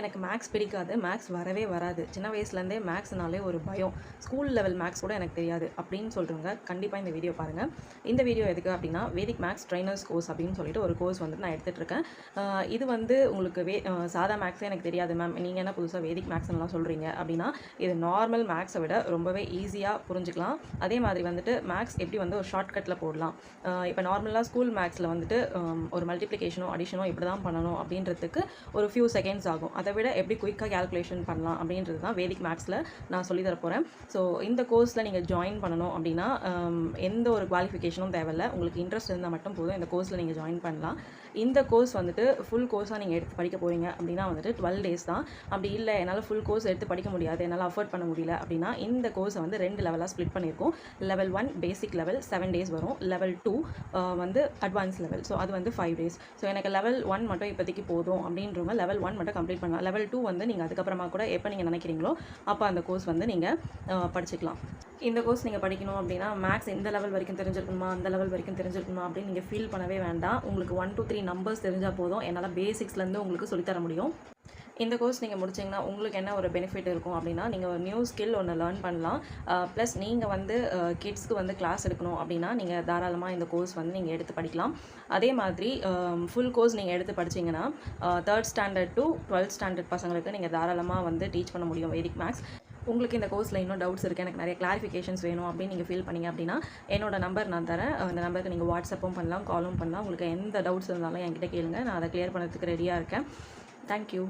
எனக்கு மேக்ஸ் பிடிக்காது. மேக்ஸ் வரவே வராது. சின்ன வயசுலேருந்தே மேக்ஸ்னாலே ஒரு பயம். ஸ்கூல் லெவல் மேக்ஸ் கூட எனக்கு தெரியாது அப்படின்னு சொல்கிறவங்க கண்டிப்பாக இந்த வீடியோ பாருங்கள். இந்த வீடியோ எதுக்கு அப்படின்னா, வேதிக் மேக்ஸ் ட்ரைனர்ஸ் கோர்ஸ் அப்படின்னு சொல்லிட்டு ஒரு கோர்ஸ் வந்து நான் எடுத்துகிட்டு இருக்கேன். இது வந்து உங்களுக்கு சாதா மேக்ஸே எனக்கு தெரியாது மேம், நீங்கள் என்ன புதுசாக வேதிக் மேக்ஸ்லாம் சொல்கிறீங்க அப்படின்னா, இது நார்மல் மேக்ஸை விட ரொம்பவே ஈஸியாக புரிஞ்சுக்கலாம். அதே மாதிரி வந்துட்டு மேக்ஸ் எப்படி வந்து ஒரு ஷார்ட்கட்டில் போடலாம். இப்போ நார்மலாக ஸ்கூல் மேக்ஸில் வந்துட்டு ஒரு மல்டிப்ளிகேஷனோ அடிஷனோ இப்படி தான் பண்ணணும் அப்படின்றதுக்கு ஒரு ஃபியூ செகண்ட்ஸ் ஆகும். அதை விட எப்படி குயிக்காக கேல்குலேஷன் பண்ணலாம் அப்படின்றது தான் வேதிக் மேக்ஸில் நான் சொல்லி தரப்போகிறேன். ஸோ இந்த கோர்ஸில் நீங்கள் ஜாயின் பண்ணணும் அப்படின்னா எந்த ஒரு குவாலிஃபிகேஷனும் தேவையில்லை. உங்களுக்கு இன்ட்ரெஸ்ட் இருந்தால் மட்டும் போதும் இந்த கோர்ஸில் நீங்கள் ஜாயின் பண்ணலாம். இந்த கோர்ஸ் வந்துட்டு ஃபுல் கோர்ஸாக நீங்கள் எடுத்து படிக்க போகிறீங்க அப்படின்னா வந்துட்டு 12 days தான். அப்படி இல்லை என்னால் ஃபுல் கோர்ஸ் எடுத்து படிக்க முடியாது, என்னால் அஃபோர்ட் பண்ண முடியல அப்படின்னா இந்த கோர்ஸை வந்து 2 லெவலாக ஸ்ப்ளிட் பண்ணியிருக்கோம். லெவல் 1 பேசிக் லெவல் 7 days வரும். லெவல் 2 வந்து அட்வான்ஸ் லெவல், ஸோ அது வந்து 5 days. ஸோ எனக்கு லெவல் 1 மட்டும் இப்போதைக்கு போதும் அப்படின்றவங்க லெவல் 1 மட்டும் கம்ப்ளீட் பண்ணலாம். லெவல் 2 வந்து நீங்கள் அதுக்கப்புறமா கூட எப்போ நீங்கள் நினைக்கிறீங்களோ அப்போ அந்த கோர்ஸ் வந்து நீங்கள் படிச்சுக்கலாம். இந்த கோர்ஸ் நீங்கள் படிக்கணும் அப்படின்னா மேக்ஸ் இந்த லெவல் வரைக்கும் தெரிஞ்சிருக்கணுமா, அந்த லெவல் வரைக்கும் தெரிஞ்சிருக்கணுமா அப்படின்னு நீங்கள் ஃபீல் பண்ணவே வேண்டாம். உங்களுக்கு 1 to 3 நம்பர்ஸ் தெரிஞ்சால் போதும். என்னால் பேசிக்ஸ்லேருந்து உங்களுக்கு சொல்லித்தர முடியும். இந்த கோர்ஸ் நீங்கள் முடிச்சிங்கன்னா உங்களுக்கு என்ன ஒரு பெனிஃபிட் இருக்கும் அப்படின்னா, நீங்கள் ஒரு நியூ ஸ்கில் ஒன்று லேர்ன் பண்ணலாம். ப்ளஸ் நீங்கள் வந்து கிட்ஸ்க்கு வந்து கிளாஸ் எடுக்கணும் அப்படின்னா நீங்கள் தாராளமாக இந்த கோர்ஸ் வந்து நீங்கள் எடுத்து படிக்கலாம். அதே மாதிரி ஃபுல் கோர்ஸ் நீங்கள் எடுத்து படிச்சிங்கன்னா 3rd standard to 12th standard பசங்களுக்கு நீங்கள் தாராளமாக வந்து டீச் பண்ண முடியும் வேதிக் மேக்ஸ். உங்களுக்கு இந்த கோர்ஸில் இன்னும் டவுட்ஸ் இருக்குது, எனக்கு நிறைய கிளாரிஃபிகேஷன்ஸ் வேணும் அப்படின்னு நீங்கள் ஃபீல் பண்ணிங்க அப்படின்னா என்னோட நம்பர் நான் தரேன். அந்த நம்பருக்கு நீங்கள் வாட்ஸ்அப்பும் பண்ணலாம், காலும் பண்ணலாம். உங்களுக்கு எந்த டவுட்ஸ் இருந்தாலும் என்கிட்ட கேளுங்க, நான் அதை கிளியர் பண்ணுறதுக்கு ரெடியாக இருக்கேன். தேங்க்யூ.